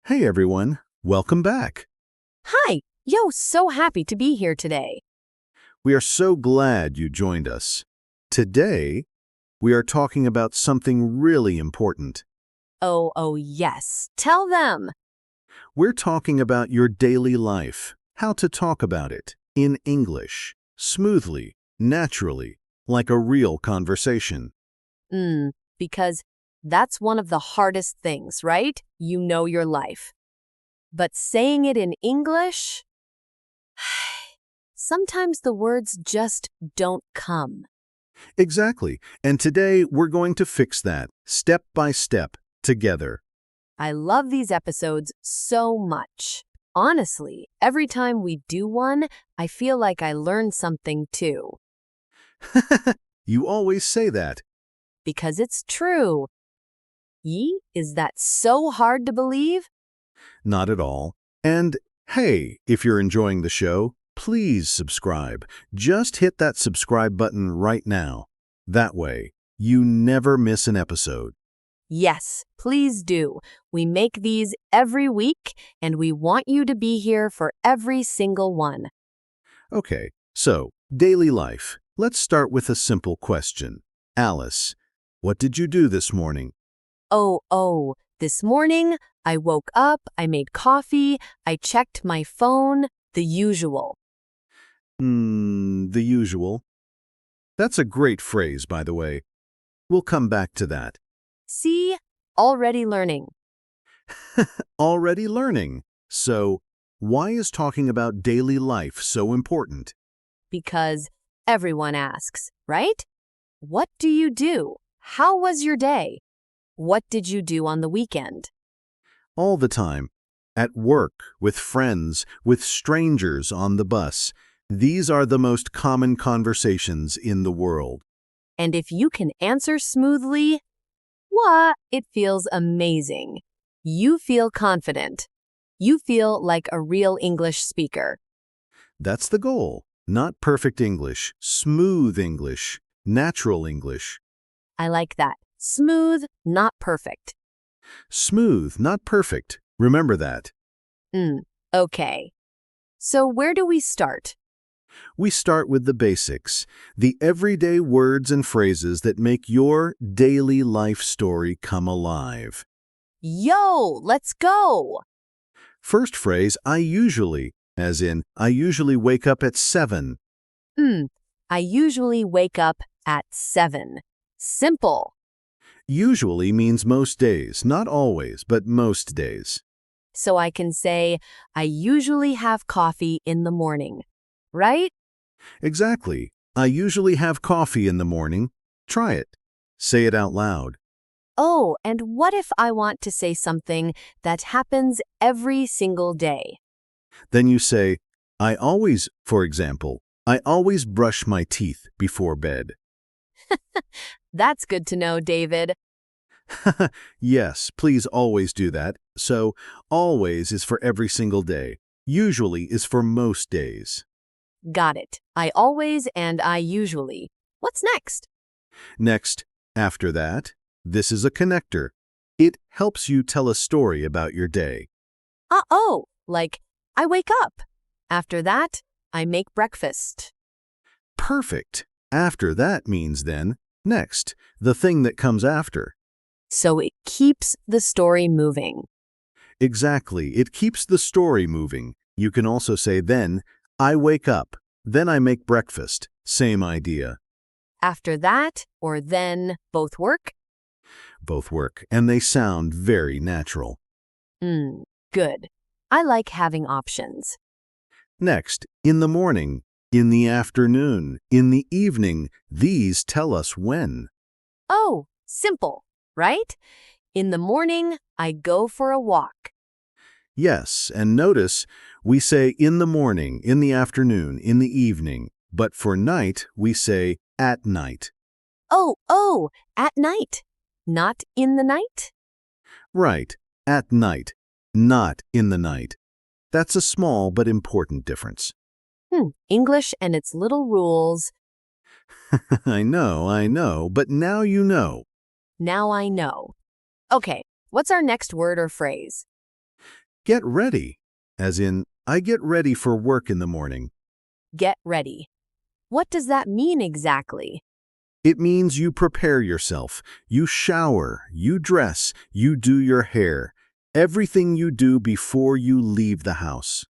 Hey everyone, welcome back. Hi! Yo, so happy to be here today. We are so glad you joined us. Today, we are talking about something really important. Oh, yes. Tell them. We're talking about your daily life, how to talk about it in English, smoothly, naturally, like a real conversation. Because that's one of the hardest things, right? You know your life. But saying it in English? Sometimes the words just don't come. Exactly, and today we're going to fix that, step by step, together. I love these episodes so much. Honestly, every time we do one, I feel like I learn something too. You always say that. Because it's true. Is that so hard to believe? Not at all. And hey, if you're enjoying the show, please subscribe. Just hit that subscribe button right now. That way, you never miss an episode. Yes, please do. We make these every week, and we want you to be here for every single one. Okay, so daily life. Let's start with a simple question. Alice, what did you do this morning? This morning, I woke up, I made coffee, I checked my phone, the usual. The usual. That's a great phrase, by the way. We'll come back to that. See? Already learning. Already learning. So, why is talking about daily life so important? Because everyone asks, right? What do you do? How was your day? What did you do on the weekend? All the time. At work, with friends, with strangers on the bus. These are the most common conversations in the world. And if you can answer smoothly, what? It feels amazing. You feel confident. You feel like a real English speaker. That's the goal. Not perfect English, smooth English, natural English. I like that. Smooth, not perfect. Smooth, not perfect. Remember that. Okay. So where do we start? We start with the basics, the everyday words and phrases that make your daily life story come alive. Yo, let's go! First phrase, I usually, as in, I usually wake up at 7. I usually wake up at 7. Simple. Usually means most days, not always, but most days. So I can say, I usually have coffee in the morning. Right? Exactly. I usually have coffee in the morning. Try it. Say it out loud. Oh, and what if I want to say something that happens every single day? Then you say, for example, I always brush my teeth before bed. That's good to know, David. Yes, please always do that. So, always is for every single day. Usually is for most days. Got it. I always and I usually. What's next? Next, after that, this is a connector. It helps you tell a story about your day. Like, I wake up. After that, I make breakfast. Perfect. After that means then, next, the thing that comes after. So it keeps the story moving. Exactly. It keeps the story moving. You can also say then, I wake up, then I make breakfast. Same idea. After that, or then, both work? Both work, and they sound very natural. Good. I like having options. Next, in the morning, in the afternoon, in the evening, these tell us when. Oh, simple, right? In the morning, I go for a walk. Yes, and notice, we say in the morning, in the afternoon, in the evening, but for night, we say at night. At night. Not in the night? Right, at night, not in the night. That's a small but important difference. English and its little rules. I know, but now you know. Now I know. Okay, what's our next word or phrase? Get ready, as in, I get ready for work in the morning. Get ready. What does that mean exactly? It means you prepare yourself. You shower, you dress, you do your hair. Everything you do before you leave the house.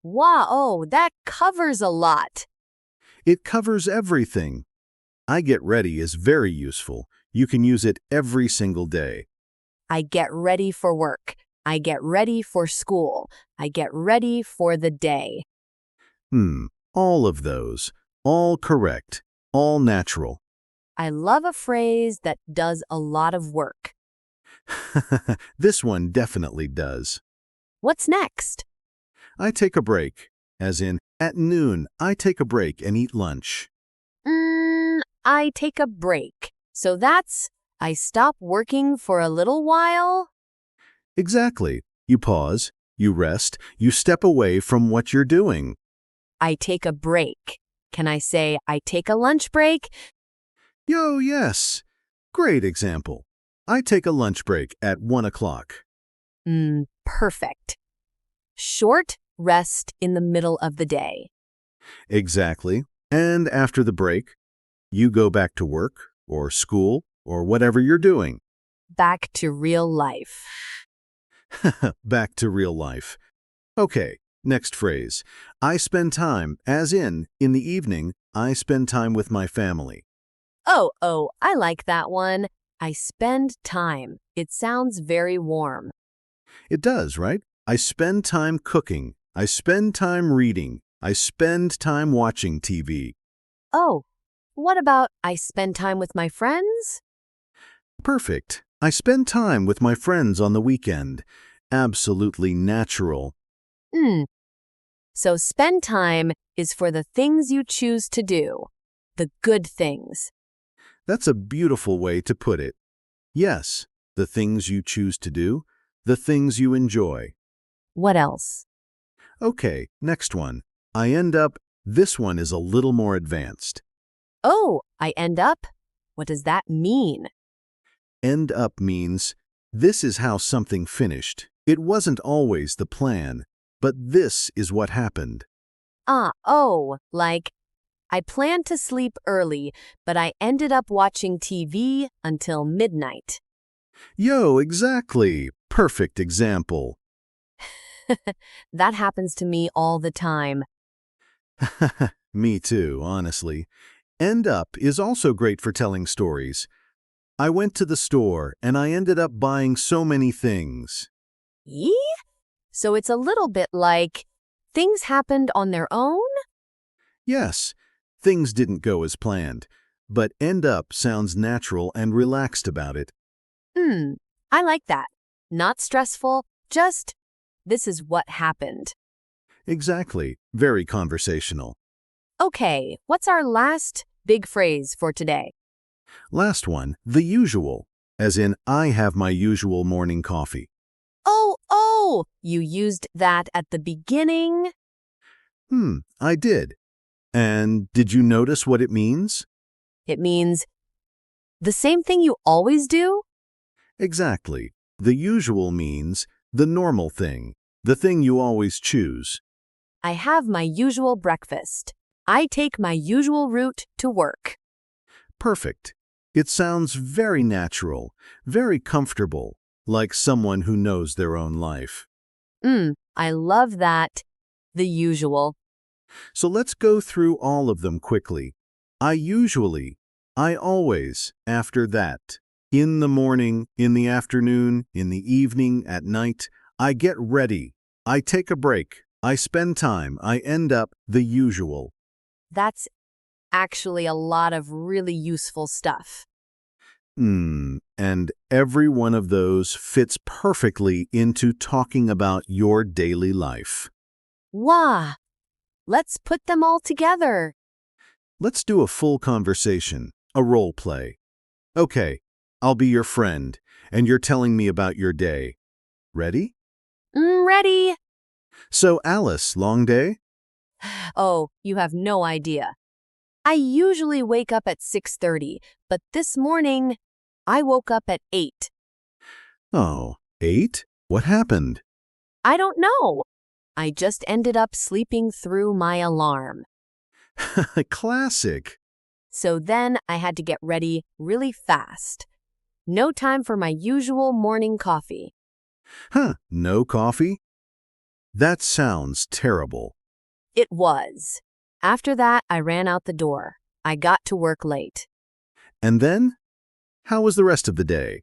Wow, that covers a lot. It covers everything. I get ready is very useful. You can use it every single day. I get ready for work. I get ready for school. I get ready for the day. All of those. All correct. All natural. I love a phrase that does a lot of work. This one definitely does. What's next? I take a break, as in, at noon, I take a break and eat lunch. I take a break. So that's, I stop working for a little while? Exactly. You pause, you rest, you step away from what you're doing. I take a break. Can I say I take a lunch break? Yo, yes. Great example. I take a lunch break at 1 o'clock. Perfect. Short rest in the middle of the day. Exactly. And after the break, you go back to work or school or whatever you're doing. Back to real life. Back to real life. Okay, next phrase. I spend time, as in the evening, I spend time with my family. Oh, I like that one. I spend time. It sounds very warm. It does, right? I spend time cooking. I spend time reading. I spend time watching TV. Oh, what about I spend time with my friends? Perfect. I spend time with my friends on the weekend. Absolutely natural. So spend time is for the things you choose to do, the good things. That's a beautiful way to put it. Yes, the things you choose to do, the things you enjoy. What else? Okay, next one. This one is a little more advanced. Oh, I end up? What does that mean? End up means, this is how something finished. It wasn't always the plan, but this is what happened. Like, I planned to sleep early, but I ended up watching TV until midnight. Yo, exactly. Perfect example. That happens to me all the time. Me too, honestly. End up is also great for telling stories. I went to the store and I ended up buying so many things. Yee? So it's a little bit like, things happened on their own? Yes, things didn't go as planned, but end up sounds natural and relaxed about it. I like that. Not stressful, just, this is what happened. Exactly. Very conversational. Okay, what's our last big phrase for today? Last one, the usual, as in I have my usual morning coffee. Oh, you used that at the beginning? I did. And did you notice what it means? It means the same thing you always do? Exactly. The usual means the normal thing, the thing you always choose. I have my usual breakfast. I take my usual route to work. Perfect. It sounds very natural, very comfortable, like someone who knows their own life. I love that. The usual. So let's go through all of them quickly. I usually, I always, after that. In the morning, in the afternoon, in the evening, at night. I get ready. I take a break. I spend time. I end up the usual. That's actually a lot of really useful stuff. And every one of those fits perfectly into talking about your daily life. Wow! Let's put them all together. Let's do a full conversation, a role play. Okay, I'll be your friend, and you're telling me about your day. Ready? Ready? So, Alice, long day? Oh, you have no idea. I usually wake up at 6:30, but this morning, I woke up at 8. Oh, 8? What happened? I don't know. I just ended up sleeping through my alarm. Classic. So then I had to get ready really fast. No time for my usual morning coffee. No coffee? That sounds terrible. It was. After that, I ran out the door. I got to work late. And then? How was the rest of the day?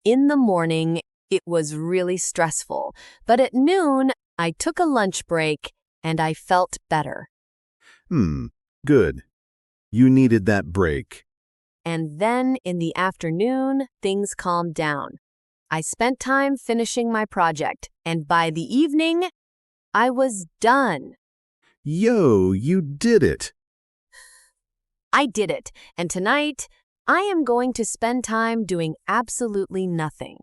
In the morning, it was really stressful, but at noon, I took a lunch break and I felt better. Good. You needed that break. And then in the afternoon, things calmed down. I spent time finishing my project, and by the evening, I was done. Yo, you did it. I did it, and tonight, I am going to spend time doing absolutely nothing.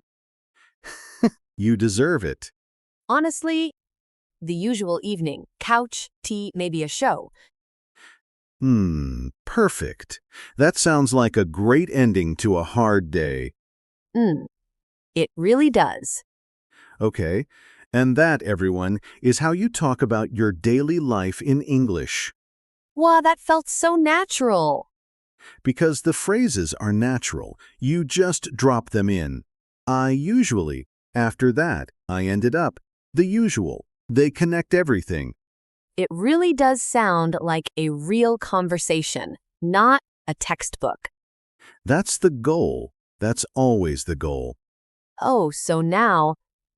You deserve it. Honestly, the usual evening, couch, tea, maybe a show. Perfect. That sounds like a great ending to a hard day. It really does. Okay, and that, everyone, is how you talk about your daily life in English. Wow, that felt so natural. Because the phrases are natural, you just drop them in. I usually, after that, I ended up, the usual. They connect everything. It really does sound like a real conversation, not a textbook. That's the goal. That's always the goal. Oh, so now,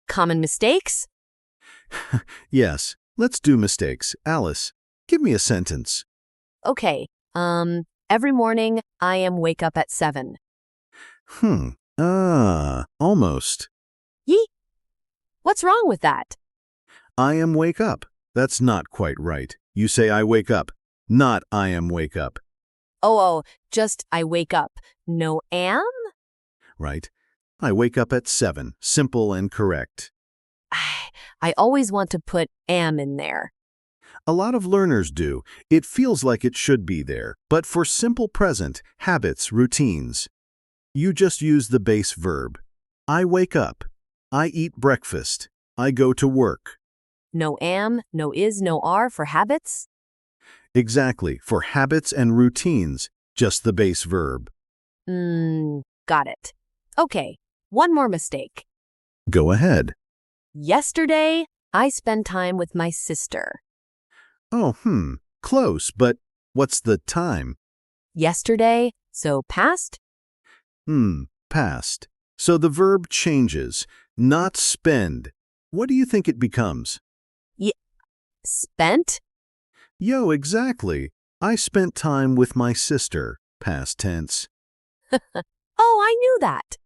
common mistakes? Yes, let's do mistakes. Alice, give me a sentence. Okay, every morning I wake up at 7. Almost. Yee! What's wrong with that? I am wake up. That's not quite right. You say I wake up, not I am wake up. Just I wake up. No am? Right. I wake up at 7. Simple and correct. I always want to put am in there. A lot of learners do. It feels like it should be there. But for simple present, habits, routines, you just use the base verb. I wake up. I eat breakfast. I go to work. No am, no is, no are for habits? Exactly. For habits and routines, just the base verb. Got it. Okay, one more mistake. Go ahead. Yesterday, I spent time with my sister. Close, but what's the time? Yesterday, so past? Past. So the verb changes. Not spend. What do you think it becomes? Spent? Yo, exactly. I spent time with my sister. Past tense. Oh, I knew that.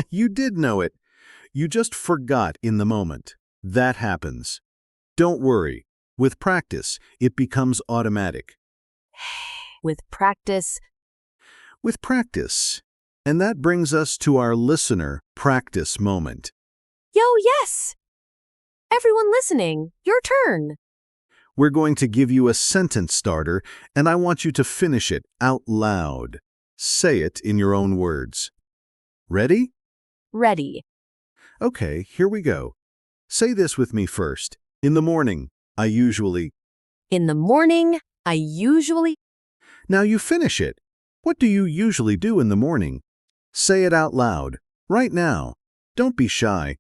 You did know it. You just forgot in the moment. That happens. Don't worry. With practice, it becomes automatic. With practice. With practice. And that brings us to our listener practice moment. Yo, yes! Everyone listening, your turn. We're going to give you a sentence starter, and I want you to finish it out loud. Say it in your own words. Ready? Ready. Okay, here we go. Say this with me first. In the morning, I usually... In the morning, I usually... Now you finish it. What do you usually do in the morning? Say it out loud, right now. Don't be shy.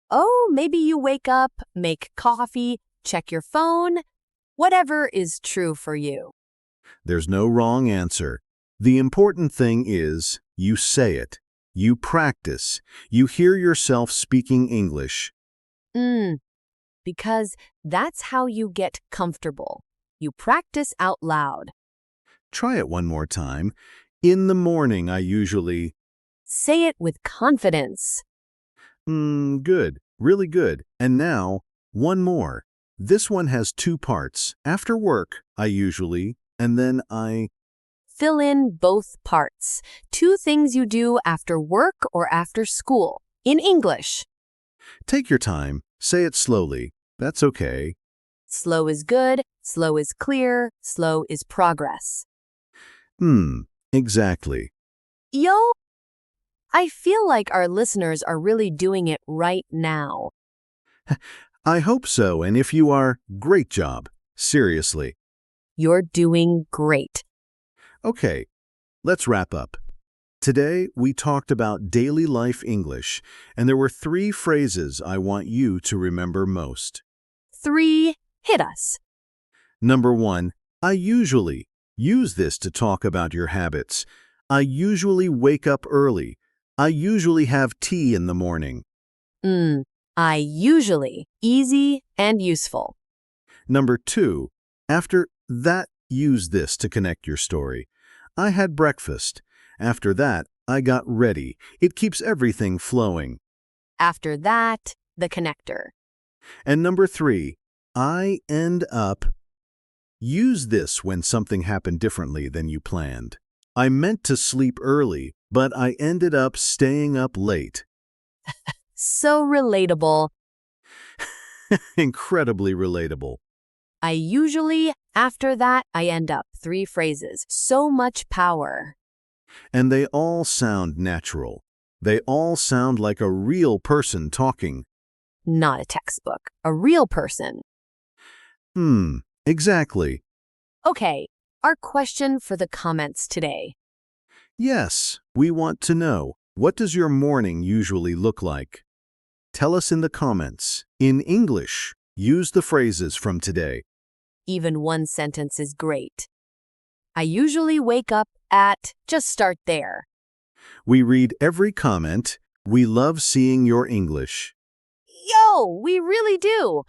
Oh, maybe you wake up, make coffee, check your phone. Whatever is true for you. There's no wrong answer. The important thing is you say it. You practice. You hear yourself speaking English. Because that's how you get comfortable. You practice out loud. Try it one more time. In the morning, I usually... Say it with confidence. Good. Really good. And now, one more. This one has 2 parts. After work, I usually, and then I... Fill in both parts. 2 things you do after work or after school. In English. Take your time. Say it slowly. That's okay. Slow is good, slow is clear, slow is progress. Exactly. Yo, I feel like our listeners are really doing it right now. I hope so, and if you are, great job. Seriously. You're doing great. Okay, let's wrap up. Today, we talked about daily life English, and there were 3 phrases I want you to remember most. 3, hit us. Number 1, I usually. Use this to talk about your habits. I usually wake up early. I usually have tea in the morning. I usually. Easy and useful. Number 2, after that, use this to connect your story. I had breakfast. After that, I got ready. It keeps everything flowing. After that, the connector. And number 3, I end up. Use this when something happened differently than you planned. I meant to sleep early, but I ended up staying up late. So relatable. Incredibly relatable. I usually, after that, I end up. 3 phrases. So much power. And they all sound natural. They all sound like a real person talking. Not a textbook. A real person. Exactly. Okay, our question for the comments today. Yes, we want to know, what does your morning usually look like? Tell us in the comments. In English, use the phrases from today. Even one sentence is great. I usually wake up at. Just start there. We read every comment. We love seeing your English. Yo, we really do.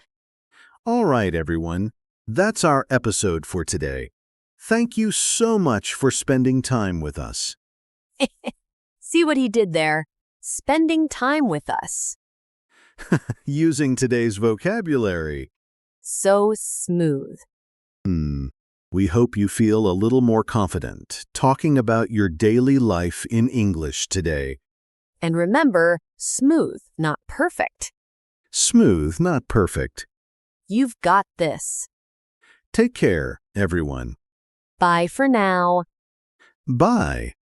All right, everyone. That's our episode for today. Thank you so much for spending time with us. See what he did there? Spending time with us. Using today's vocabulary. So smooth. We hope you feel a little more confident talking about your daily life in English today. And remember, smooth, not perfect. Smooth, not perfect. You've got this. Take care, everyone. Bye for now. Bye.